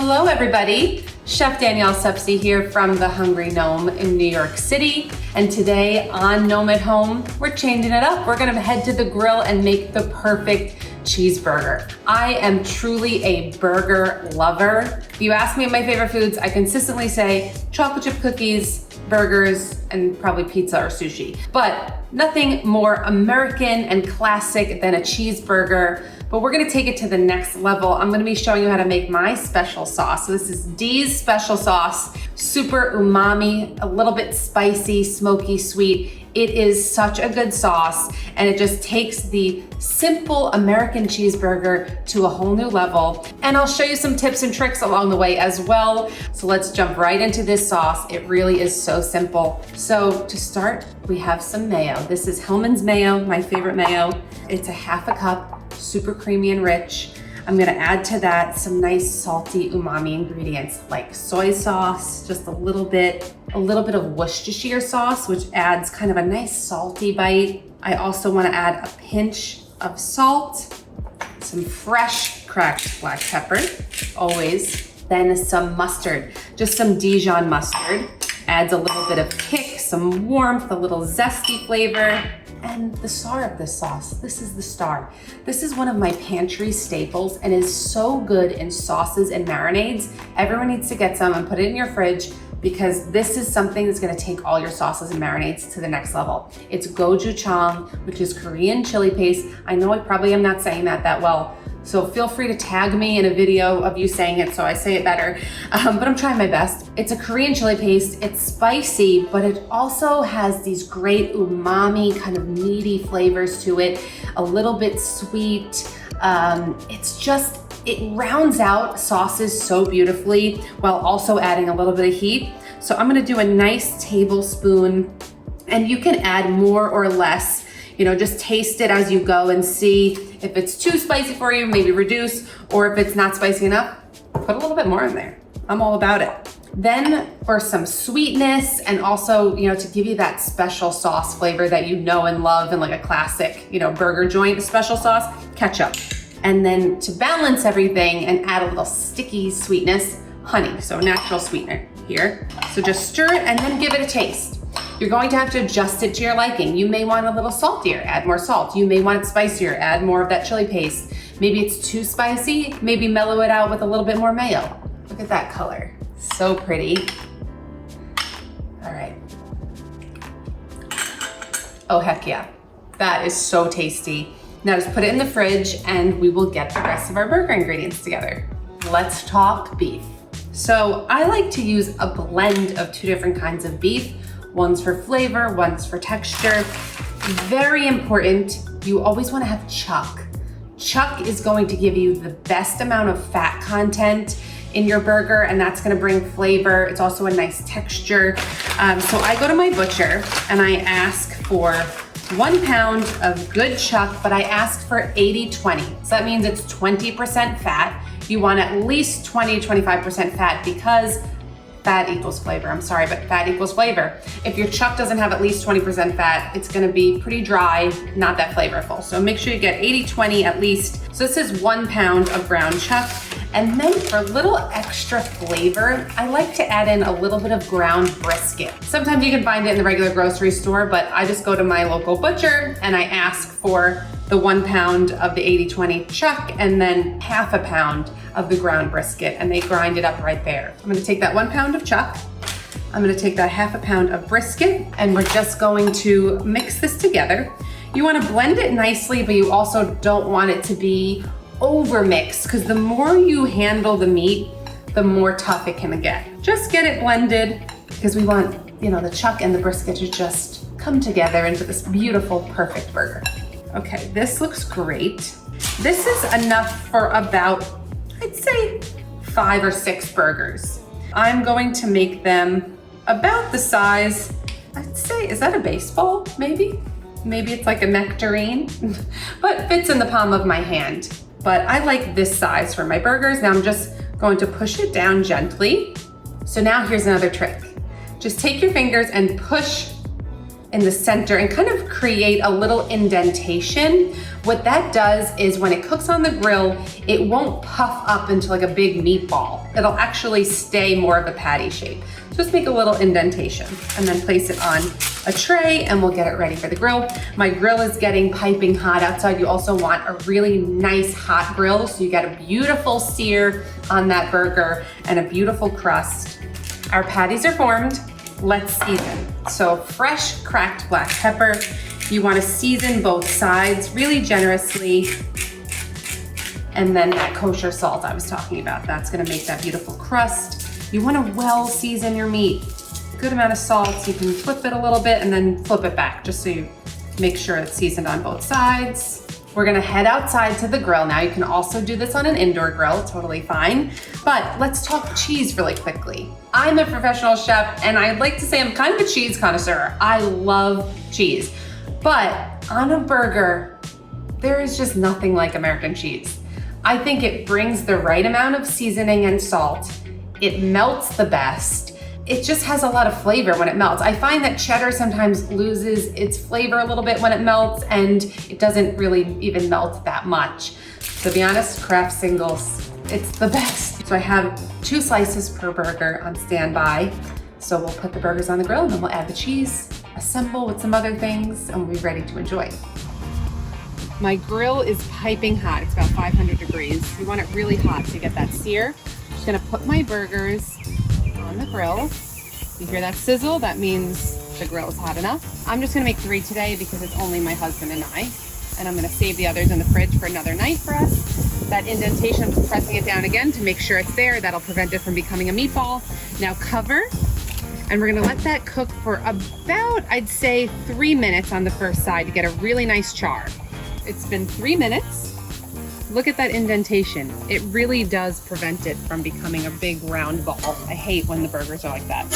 Hello everybody, Chef Danielle Sepsy here from the Hungry Gnome in New York City. And today on Gnome at Home, we're changing it up. We're gonna head to the grill and make the perfect cheeseburger. I am truly a burger lover. If you ask me my favorite foods, I consistently say chocolate chip cookies, burgers, and probably pizza or sushi. But nothing more American and classic than a cheeseburger. But we're gonna take it to the next level. I'm gonna be showing you how to make my special sauce. So this is Dee's special sauce, super umami, a little bit spicy, smoky, sweet. It is such a good sauce, and it just takes the simple American cheeseburger to a whole new level. And I'll show you some tips and tricks along the way as well. So let's jump right into this sauce. It really is so simple. So to start, we have some mayo. This is Hellmann's mayo, my favorite mayo. It's a half a cup, super creamy and rich. I'm gonna add to that some nice salty umami ingredients like soy sauce, just a little bit of Worcestershire sauce, which adds kind of a nice salty bite. I also wanna add a pinch of salt, some fresh cracked black pepper, always. Then some mustard, just some Dijon mustard. Adds a little bit of kick, some warmth, a little zesty flavor. And the star of this sauce, this is the star. This is one of my pantry staples and is so good in sauces and marinades. Everyone needs to get some and put it in your fridge because this is something that's gonna take all your sauces and marinades to the next level. It's Gochijang, which is Korean chili paste. I know I probably am not saying that well, so feel free to tag me in a video of you saying it so I say it better, but I'm trying my best. It's a Korean chili paste. It's spicy, but it also has these great umami, kind of meaty flavors to it, a little bit sweet. It rounds out sauces so beautifully while also adding a little bit of heat. So I'm gonna do a nice tablespoon, and you can add more or less. You know, just taste it as you go and see if it's too spicy for you, maybe reduce, or if it's not spicy enough, put a little bit more in there. I'm all about it. Then for some sweetness and also, you know, to give you that special sauce flavor that you know and love in like a classic, you know, burger joint special sauce, ketchup. And then to balance everything and add a little sticky sweetness, honey, so natural sweetener here. So just stir it and then give it a taste. You're going to have to adjust it to your liking. You may want a little saltier, add more salt. You may want it spicier, add more of that chili paste. Maybe it's too spicy, maybe mellow it out with a little bit more mayo. Look at that color, so pretty. All right. Oh heck yeah, that is so tasty. Now just put it in the fridge and we will get the rest of our burger ingredients together. Let's talk beef. So I like to use a blend of two different kinds of beef. One's for flavor, one's for texture. Very important, you always wanna have chuck. Chuck is going to give you the best amount of fat content in your burger, and that's gonna bring flavor. It's also a nice texture. So I go to my butcher and I ask for 1 pound of good chuck, but I ask for 80-20. So that means it's 20% fat. You want at least 20-25% fat because fat equals flavor. I'm sorry, but fat equals flavor. If your chuck doesn't have at least 20% fat, it's gonna be pretty dry, not that flavorful. So make sure you get 80-20 at least. So this is 1 pound of ground chuck. And then for a little extra flavor, I like to add in a little bit of ground brisket. Sometimes you can find it in the regular grocery store, but I just go to my local butcher and I ask for the 1 pound of the 80-20 chuck and then half a pound of the ground brisket, and they grind it up right there. I'm gonna take that 1 pound of chuck, I'm gonna take that half a pound of brisket, and we're just going to mix this together. You wanna blend it nicely, but you also don't want it to be over mixed, because the more you handle the meat, the more tough it can get. Just get it blended, because we want, you know, the chuck and the brisket to just come together into this beautiful, perfect burger. Okay, this looks great. This is enough for about, I'd say 5 or 6 burgers. I'm going to make them about the size, I'd say, is that a baseball, maybe? Maybe it's like a nectarine, but fits in the palm of my hand. But I like this size for my burgers. Now I'm just going to push it down gently. So now here's another trick. Just take your fingers and push in the center and kind of create a little indentation. What that does is when it cooks on the grill, it won't puff up into like a big meatball. It'll actually stay more of a patty shape. Just make a little indentation and then place it on a tray and we'll get it ready for the grill. My grill is getting piping hot outside. You also want a really nice hot grill so you get a beautiful sear on that burger and a beautiful crust. Our patties are formed. Let's season. So fresh cracked black pepper. You want to season both sides really generously. And then that kosher salt I was talking about. That's going to make that beautiful crust. You want to well season your meat. Good amount of salt. You can flip it a little bit and then flip it back just so you make sure it's seasoned on both sides. We're gonna head outside to the grill now. You can also do this on an indoor grill, totally fine. But let's talk cheese really quickly. I'm a professional chef and I'd like to say I'm kind of a cheese connoisseur. I love cheese. But on a burger, there is just nothing like American cheese. I think it brings the right amount of seasoning and salt. It melts the best. It just has a lot of flavor when it melts. I find that cheddar sometimes loses its flavor a little bit when it melts and it doesn't really even melt that much. To be honest, Kraft singles, it's the best. So I have 2 slices per burger on standby. So we'll put the burgers on the grill and then we'll add the cheese, assemble with some other things, and we'll be ready to enjoy. My grill is piping hot. It's about 500 degrees. You want it really hot so you get that sear. I'm just gonna put my burgers on the grill. You hear that sizzle? That means the grill is hot enough. I'm just gonna make 3 today because it's only my husband and I. And I'm gonna save the others in the fridge for another night for us. That indentation, I'm just pressing it down again to make sure it's there. That'll prevent it from becoming a meatball. Now cover, and we're gonna let that cook for about, I'd say 3 minutes on the first side to get a really nice char. It's been 3 minutes. Look at that indentation. It really does prevent it from becoming a big round ball. I hate when the burgers are like that.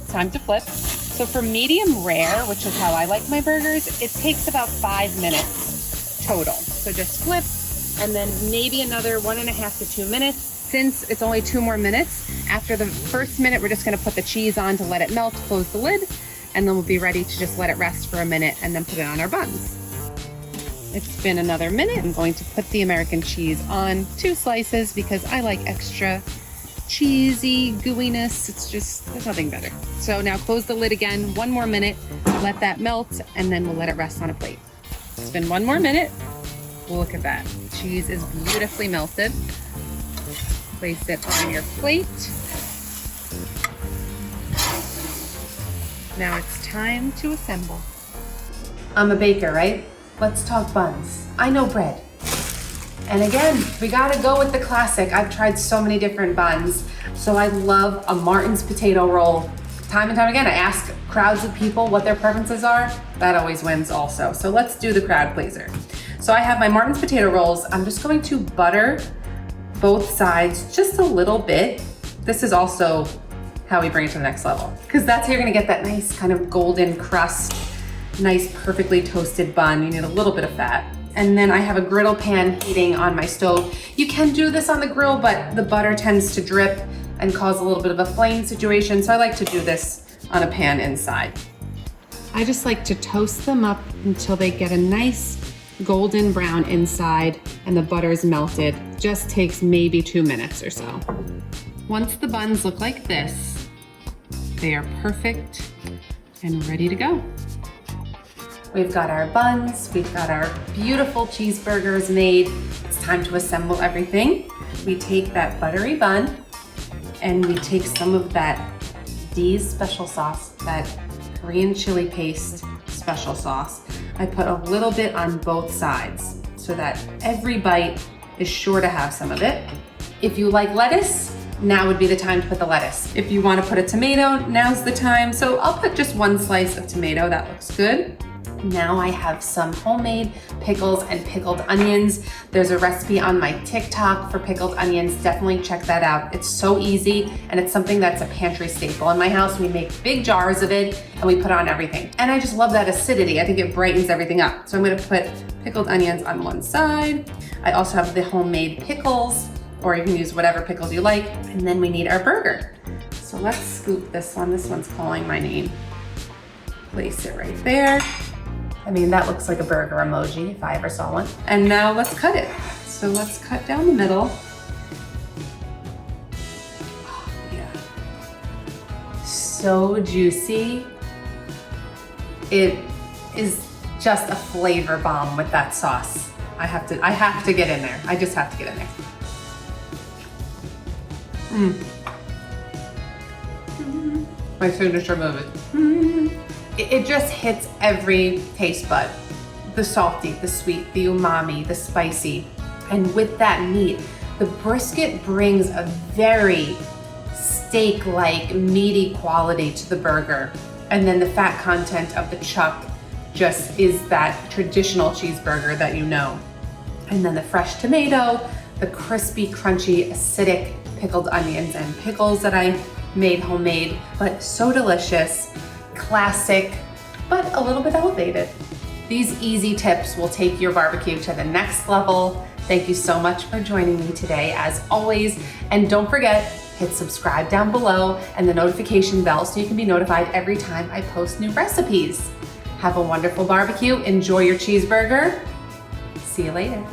Time to flip. So for medium rare, which is how I like my burgers, it takes about 5 minutes total. So just flip and then maybe another 1.5 to 2 minutes. Since it's only 2 more minutes, after the first minute, we're just gonna put the cheese on to let it melt, close the lid, and then we'll be ready to just let it rest for a minute and then put it on our buns. It's been another minute. I'm going to put the American cheese on 2 slices because I like extra cheesy gooiness. It's just, there's nothing better. So now close the lid again, 1 more minute, let that melt, and then we'll let it rest on a plate. It's been 1 more minute. Look at that. Cheese is beautifully melted. Place it on your plate. Now it's time to assemble. I'm a baker, right? Let's talk buns. I know bread. And again, we gotta go with the classic. I've tried so many different buns. So I love a Martin's potato roll. Time and time again, I ask crowds of people what their preferences are. That always wins also. So let's do the crowd pleaser. So I have my Martin's potato rolls. I'm just going to butter both sides just a little bit. This is also how we bring it to the next level, because that's how you're gonna get that nice kind of golden crust. Nice, perfectly toasted bun. You need a little bit of fat. And then I have a griddle pan heating on my stove. You can do this on the grill, but the butter tends to drip and cause a little bit of a flame situation. So I like to do this on a pan inside. I just like to toast them up until they get a nice golden brown inside and the butter is melted. Just takes maybe 2 minutes or so. Once the buns look like this, they are perfect and ready to go. We've got our buns, we've got our beautiful cheeseburgers made. It's time to assemble everything. We take that buttery bun and we take some of that D's special sauce, that Korean chili paste special sauce. I put a little bit on both sides so that every bite is sure to have some of it. If you like lettuce, now would be the time to put the lettuce. If you want to put a tomato, now's the time. So I'll put just 1 slice of tomato, that looks good. Now I have some homemade pickles and pickled onions. There's a recipe on my TikTok for pickled onions. Definitely check that out. It's so easy and it's something that's a pantry staple in my house. We make big jars of it and we put on everything. And I just love that acidity. I think it brightens everything up. So I'm gonna put pickled onions on one side. I also have the homemade pickles, or you can use whatever pickles you like. And then we need our burger. So let's scoop this one. This one's calling my name. Place it right there. I mean, that looks like a burger emoji if I ever saw one. And now let's cut it. So let's cut down the middle. Oh, yeah. So juicy. It is just a flavor bomb with that sauce. I have to get in there. I just have to get in there. My signature movie. It just hits every taste bud. The salty, the sweet, the umami, the spicy. And with that meat, the brisket brings a very steak-like meaty quality to the burger. And then the fat content of the chuck just is that traditional cheeseburger that you know. And then the fresh tomato, the crispy, crunchy, acidic pickled onions and pickles that I made homemade, but so delicious, classic, but a little bit elevated. These easy tips will take your barbecue to the next level. Thank you so much for joining me today, as always. And don't forget, hit subscribe down below and the notification bell so you can be notified every time I post new recipes. Have a wonderful barbecue. Enjoy your cheeseburger. See you later.